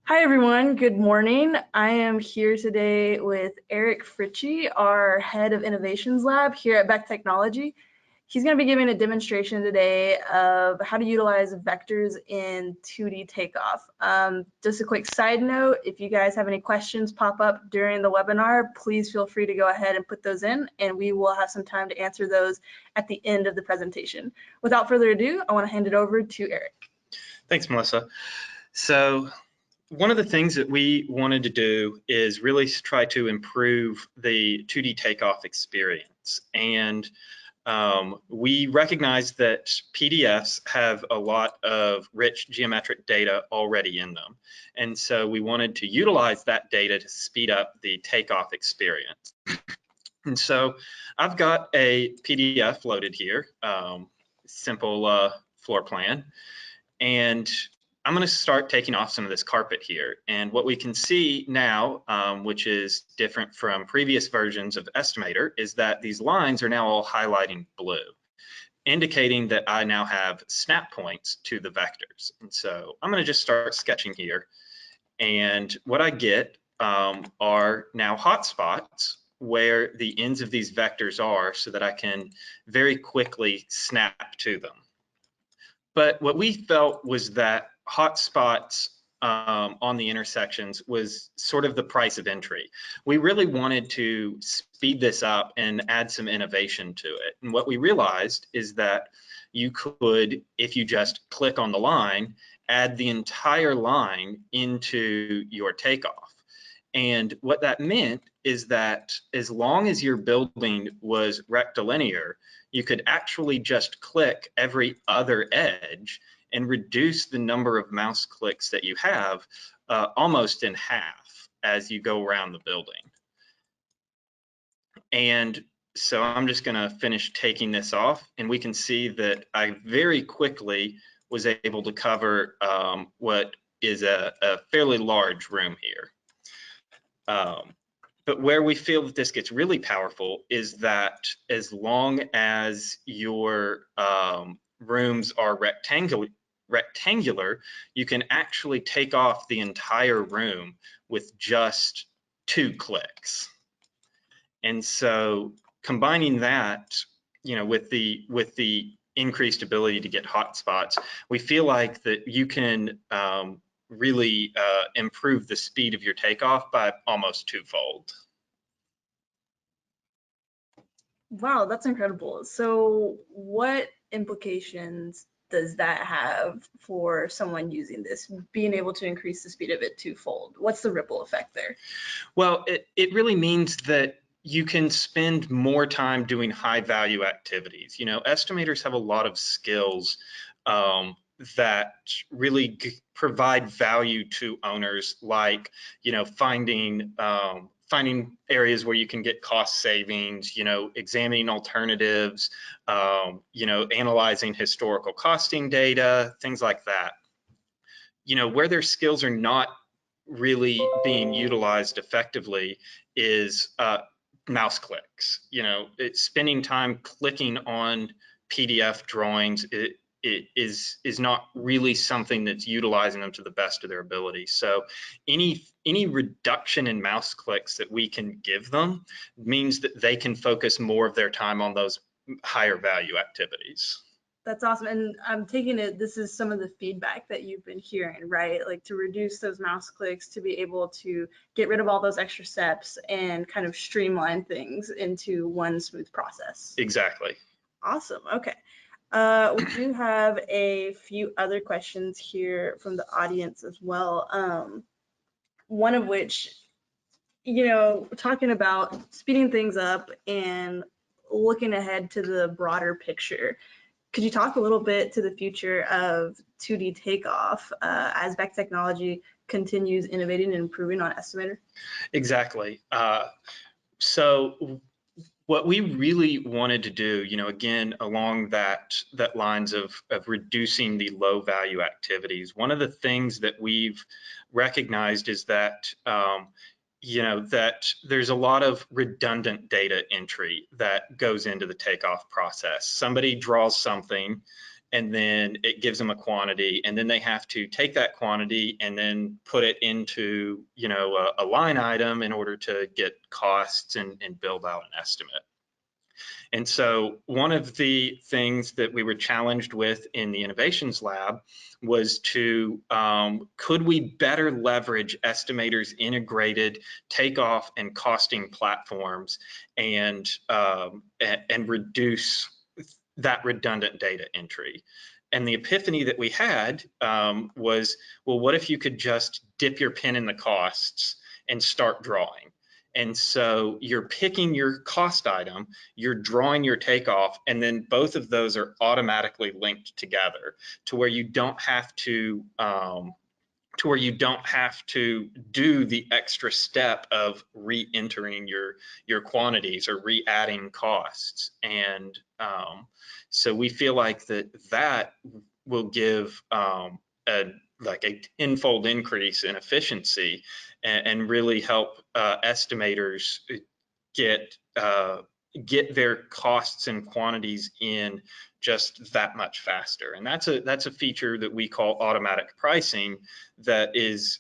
Hi everyone, good morning. I am here today with Eric Fritchie, our head of innovations lab here at Beck Technology. He's going to be giving a demonstration today of how to utilize vectors in 2D takeoff. Just a quick side note, if you guys have any questions pop up during the webinar, please feel free to go ahead and put those in, and we will have some time to answer those at the end of the presentation. Without further ado, I want to hand it over to Eric. Thanks, Melissa. So one of the things that we wanted to do is really try to improve the 2D takeoff experience. And we recognize that PDFs have a lot of rich geometric data already in them. And so we wanted to utilize that data to speed up the takeoff experience. And so I've got a PDF loaded here, simple floor plan. And I'm going to start taking off some of this carpet here. And what we can see now, which is different from previous versions of Estimator, is that these lines are now all highlighting blue, indicating that I now have snap points to the vectors. And so I'm going to just start sketching here. And what I get are now hotspots where the ends of these vectors are so that I can very quickly snap to them. But what we felt was that hotspots on the intersections was sort of the price of entry. We really wanted to speed this up and add some innovation to it. And what we realized is that you could, if you just click on the line, add the entire line into your takeoff. And what that meant is that as long as your building was rectilinear, you could actually just click every other edge and reduce the number of mouse clicks that you have almost in half as you go around the building. And so I'm just going to finish taking this off, and we can see that I very quickly was able to cover what is a fairly large room here. But where we feel that this gets really powerful is that as long as your rooms are rectangular, you can actually take off the entire room with just 2 clicks. And so combining that, with the increased ability to get hotspots, we feel like that you can really improve the speed of your takeoff by almost 2-fold. Wow, that's incredible. So what implications does that have for someone using this, being able to increase the speed of it 2-fold? What's the ripple effect there? Well, it really means that you can spend more time doing high value activities. Estimators have a lot of skills that really provide value to owners, like finding areas where you can get cost savings, examining alternatives, analyzing historical costing data, things like that. Where their skills are not really being utilized effectively is mouse clicks. It's spending time clicking on PDF drawings. It is not really something that's utilizing them to the best of their ability. So any reduction in mouse clicks that we can give them means that they can focus more of their time on those higher value activities. That's awesome. And I'm taking it, this is some of the feedback that you've been hearing, right? Like to reduce those mouse clicks, to be able to get rid of all those extra steps and kind of streamline things into one smooth process. Exactly. Awesome. Okay. We do have a few other questions here from the audience as well. One of which, talking about speeding things up and looking ahead to the broader picture. Could you talk a little bit to the future of 2D takeoff as Beck Technology continues innovating and improving on Estimator? Exactly. So what we really wanted to do, again, along that lines of reducing the low value activities, one of the things that we've recognized is that that there's a lot of redundant data entry that goes into the takeoff process. Somebody draws something and then it gives them a quantity, and then they have to take that quantity and then put it into, you know, a line item in order to get costs and build out an estimate. And so one of the things that we were challenged with in the innovations lab was to, could we better leverage estimators' integrated takeoff and costing platforms and reduce that redundant data entry? And the epiphany that we had was, well, what if you could just dip your pen in the costs and start drawing? And so you're picking your cost item, you're drawing your takeoff, and then both of those are automatically linked together to where you don't have to do the extra step of re-entering your quantities or re-adding costs. And so we feel like that will give like a tenfold increase in efficiency and really help estimators get their costs and quantities in just that much faster. And that's a feature that we call automatic pricing that is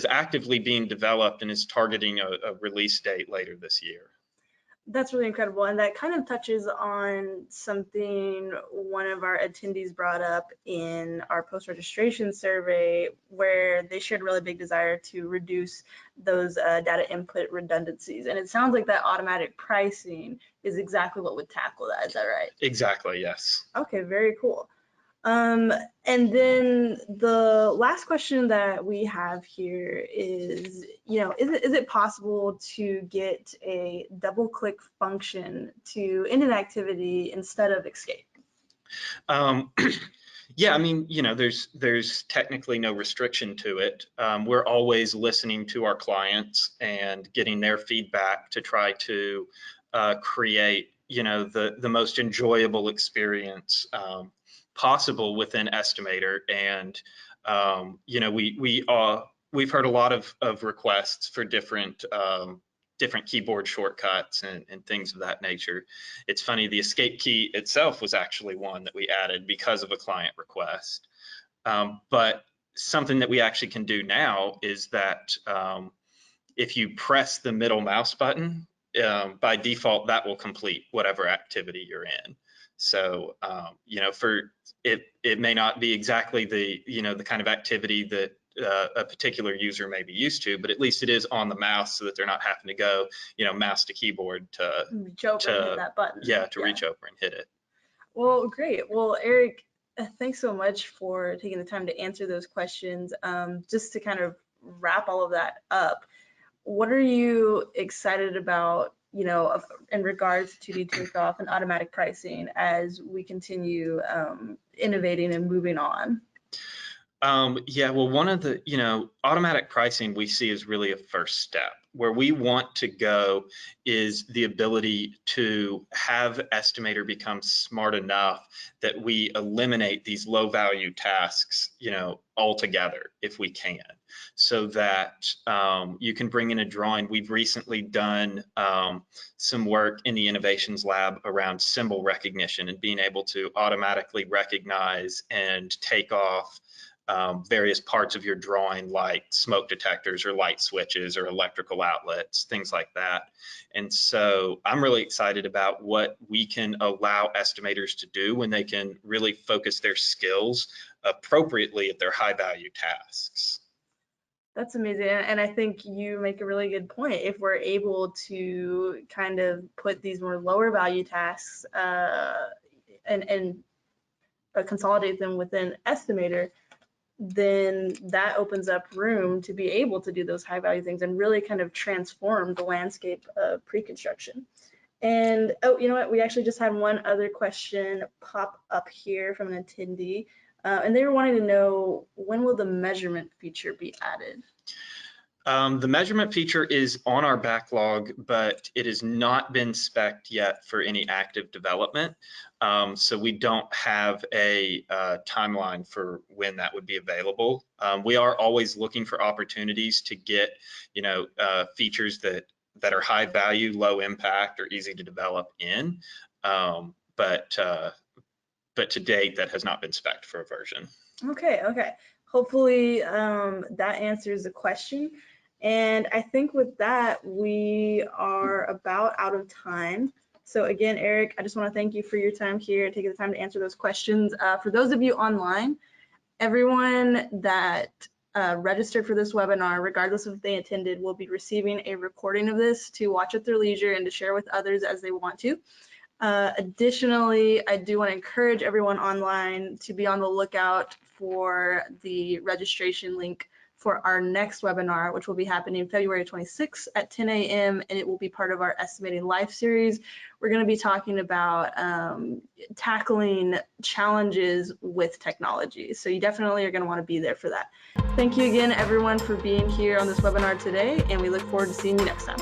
actively being developed and is targeting a release date later this year. That's really incredible. And that kind of touches on something one of our attendees brought up in our post-registration survey, where they shared a really big desire to reduce those data input redundancies. And it sounds like that automatic pricing is exactly what would tackle that. Is that right? Exactly, yes. Okay, very cool. And then the last question that we have here is, you know, is it possible to get a double click function to end an activity instead of escape? Yeah, I mean, you know, there's technically no restriction to it. We're always listening to our clients and getting their feedback to try to create, you know, the most enjoyable experience possible within Estimator. And you know, we've heard a lot of requests for different keyboard shortcuts and things of that nature. It's funny, the escape key itself was actually one that we added because of a client request. But something that we actually can do now is that if you press the middle mouse button, by default, that will complete whatever activity you're in. So, you know, it may not be exactly the kind of activity that a particular user may be used to, but at least it is on the mouse so that they're not having to go, you know, mouse to keyboard to reach over and hit that button. Reach over and hit it. Well, great. Well, Eric, thanks so much for taking the time to answer those questions. Just to kind of wrap all of that up, what are you excited about, you know, in regards to 2D takeoff and automatic pricing as we continue innovating and moving on? Yeah, well, one of the, you know, automatic pricing we see is really a first step. Where we want to go is the ability to have Estimator become smart enough that we eliminate these low value tasks, you know, altogether if we can, so that you can bring in a drawing. We've recently done some work in the innovations lab around symbol recognition and being able to automatically recognize and take off various parts of your drawing, like smoke detectors or light switches or electrical outlets, things like that. And so I'm really excited about what we can allow estimators to do when they can really focus their skills appropriately at their high value tasks. That's amazing. And I think you make a really good point. If we're able to kind of put these more lower value tasks and consolidate them within Estimator, then that opens up room to be able to do those high value things and really kind of transform the landscape of pre-construction. And oh, you know what? We actually just had one other question pop up here from an attendee, and they were wanting to know, when will the measurement feature be added? The measurement feature is on our backlog, but it has not been spec'd yet for any active development. So we don't have a timeline for when that would be available. We are always looking for opportunities to get, you know, features that are high value, low impact, or easy to develop in. But but to date, that has not been spec'd for a version. Okay, okay. Hopefully that answers the question. And I think with that, we are about out of time. So again, Eric, I just want to thank you for your time here, taking the time to answer those questions. For those of you online, everyone that registered for this webinar, regardless of if they attended, will be receiving a recording of this to watch at their leisure and to share with others as they want to. Additionally, I do want to encourage everyone online to be on the lookout for the registration link for our next webinar, which will be happening February 26th at 10 a.m. and it will be part of our Estimating Life series. We're going to be talking about tackling challenges with technology. So you definitely are going to want to be there for that. Thank you again, everyone, for being here on this webinar today, and we look forward to seeing you next time.